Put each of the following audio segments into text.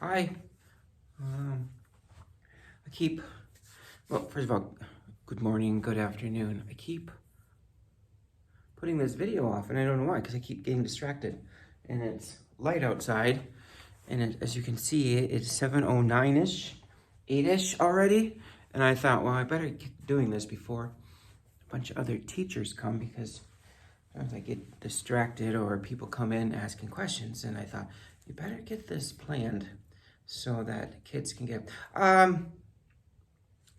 Hi. I keep, well, first of all, good morning, good afternoon. I keep putting this video off, and I don't know why, because I keep getting distracted. And it's light outside, and as you can see, it's 7:09-ish, 8-ish already. And I thought, well, I better get doing this before a bunch of other teachers come, because sometimes I get distracted or people come in asking questions, and I thought, you better get this planned so that kids can get,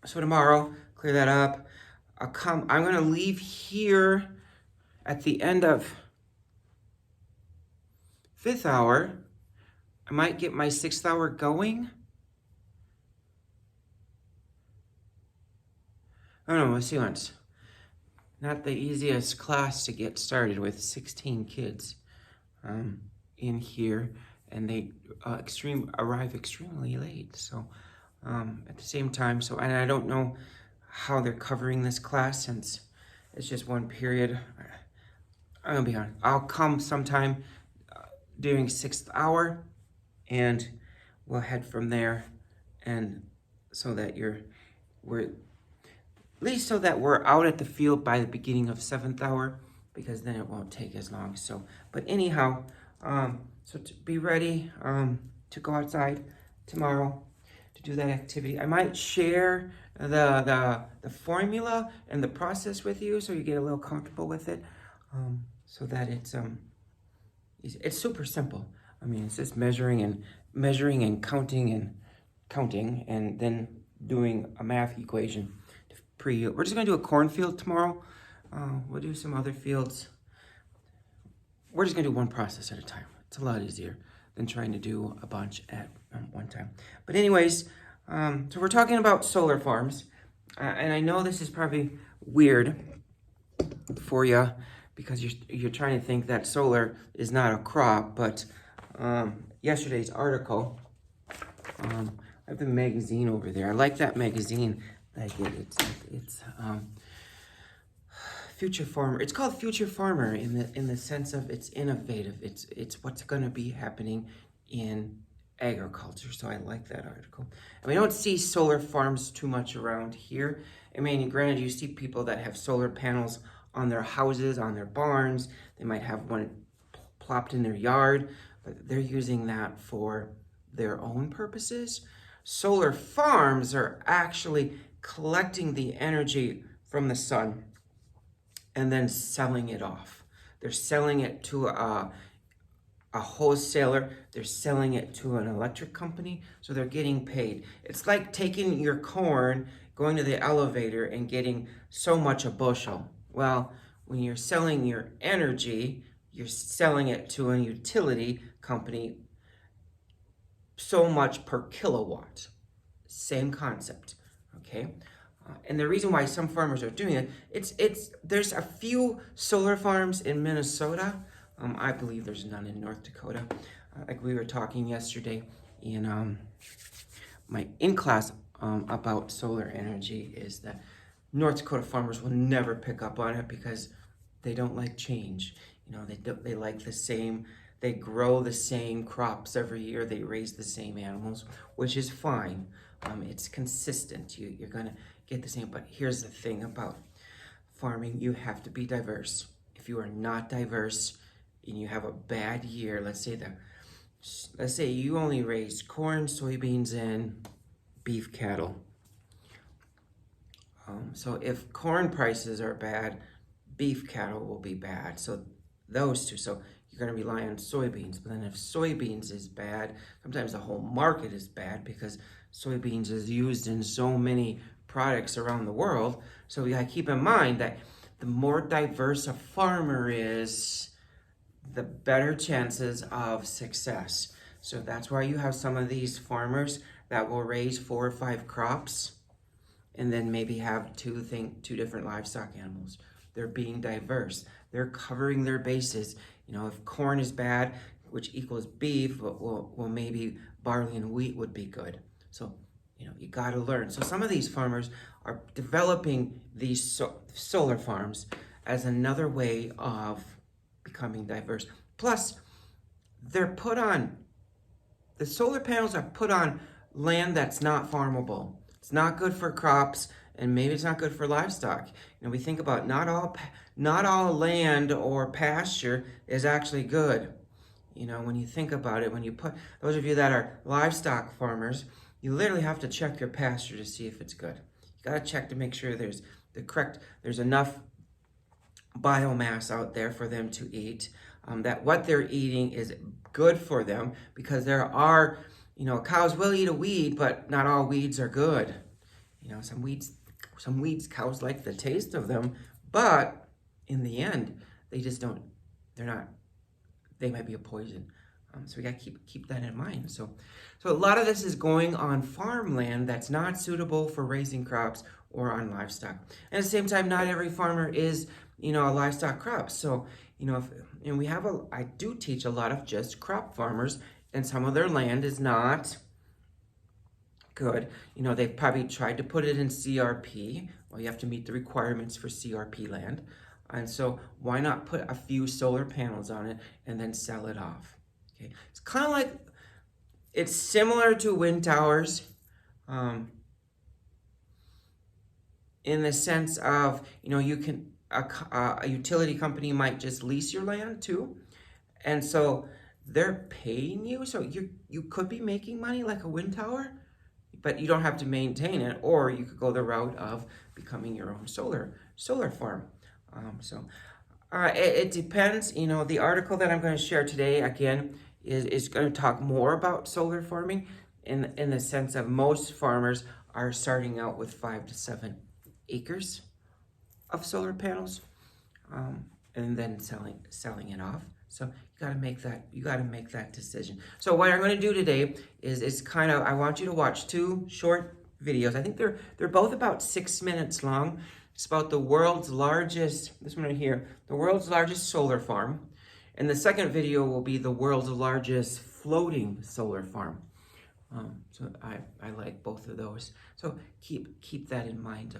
so tomorrow, clear that up. I'm gonna leave here at the end of 5th hour. I might get my 6th hour going. I don't know, we'll see once. Not the easiest class to get started with, 16 kids in here, and they arrive extremely late. So at the same time, and I don't know how they're covering this class since it's just one period. I'm gonna be honest, I'll come sometime during 6th hour, and we'll head from there, and so that we're out at the field by the beginning of 7th hour, because then it won't take as long. So, but anyhow, so to be ready to go outside tomorrow to do that activity. I might share the formula and the process with you, so you get a little comfortable with it, so that it's super simple. I mean, it's just measuring and counting, and then doing a math equation. We're just gonna do a cornfield tomorrow. We'll do some other fields. We're just gonna do one process at a time. It's a lot easier than trying to do a bunch at one time. But anyways, so we're talking about solar farms, and I know this is probably weird for you, because you're trying to think that solar is not a crop. But yesterday's article, I have the magazine over there. I like that magazine. It's Future Farmer. It's called Future Farmer in the sense of it's innovative. It's what's going to be happening in agriculture. So I like that article. And we don't see solar farms too much around here. I mean, granted, you see people that have solar panels on their houses, on their barns. They might have one plopped in their yard, but they're using that for their own purposes. Solar farms are actually collecting the energy from the sun and then selling it off. They're selling it to a wholesaler. They're selling it to an electric company, so they're getting paid. It's like taking your corn, going to the elevator, and getting so much a bushel. Well, when you're selling your energy, you're selling it to a utility company so much per kilowatt. Same concept, okay? And the reason why some farmers are doing it, there's a few solar farms in Minnesota. I believe there's none in North Dakota. Like we were talking yesterday in my in-class about solar energy, is that North Dakota farmers will never pick up on it because they don't like change. You know, they like the same. They grow the same crops every year. They raise the same animals, which is fine. It's consistent. You're gonna get the same. But here's the thing about farming: you have to be diverse. If you are not diverse and you have a bad year, let's say you only raise corn, soybeans, and beef cattle. So if corn prices are bad, beef cattle will be bad. So those two. So you're going to rely on soybeans. But then if soybeans is bad, sometimes the whole market is bad, because soybeans is used in so many products around the world. So we got to keep in mind that the more diverse a farmer is, the better chances of success. So that's why you have some of these farmers that will raise 4 or 5 crops and then maybe have two different livestock animals. They're being diverse. They're covering their bases. You know, if corn is bad, which equals beef, well, maybe barley and wheat would be good. So, you know, you got to learn. So some of these farmers are developing these solar farms as another way of becoming diverse. Plus, they're put on the solar panels are put on land that's not farmable. It's not good for crops, and maybe it's not good for livestock. You know, we think about not all land or pasture is actually good. You know, when you think about it, when you put, those of you that are livestock farmers, you literally have to check your pasture to see if it's good. You got to check to make sure there's enough biomass out there for them to eat, that what they're eating is good for them, because there are, you know, cows will eat a weed, but not all weeds are good. You know, some weeds cows like the taste of them, but in the end, they just don't, they might be a poison. So we got to keep that in mind. So a lot of this is going on farmland that's not suitable for raising crops or on livestock. And at the same time, not every farmer is, you know, a livestock crop. So, you know, I do teach a lot of just crop farmers, and some of their land is not good. You know, they've probably tried to put it in CRP. Well, you have to meet the requirements for CRP land. And so why not put a few solar panels on it and then sell it off? Okay, it's kind of like, it's similar to wind towers, in the sense of, you know, you can, a utility company might just lease your land too. And so they're paying you. So you could be making money like a wind tower, but you don't have to maintain it, or you could go the route of becoming your own solar farm. It depends. You know, the article that I'm going to share today, again, is going to talk more about solar farming in the sense of most farmers are starting out with 5 to 7 acres of solar panels, and then selling it off. So you got to make that decision. So what I'm going to do today is kind of, I want you to watch 2 short videos. I think they're both about 6 minutes long. It's about the world's largest, this one right here, the world's largest solar farm. And the second video will be the world's largest floating solar farm. So I like both of those. So keep that in mind.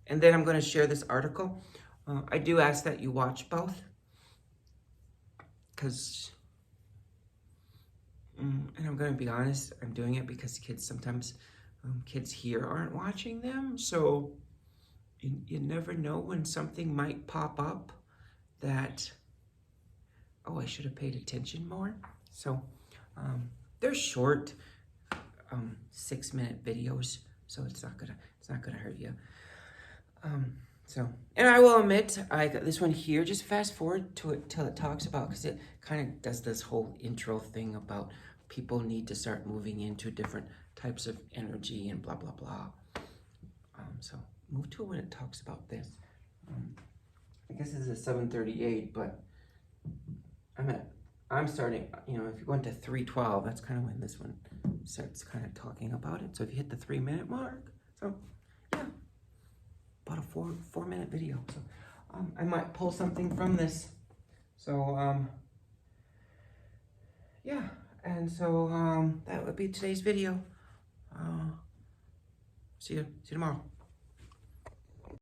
And then I'm going to share this article. I do ask that you watch both, because, and I'm going to be honest, I'm doing it because sometimes kids here aren't watching them. So you never know when something might pop up that, oh, I should have paid attention more. So they're short, 6-minute videos, so it's not gonna hurt you. And I will admit, I got this one here. Just fast forward to it till it talks about, because it kind of does this whole intro thing about people need to start moving into different types of energy and blah blah blah. So move to when it talks about this. I guess this is 7:38, but I'm starting, you know, if you go into 3:12, that's kind of when this one starts kind of talking about it. So if you hit the 3-minute mark, so yeah, about a 4-minute video. So I might pull something from this. So yeah, and so that would be today's video. See you tomorrow.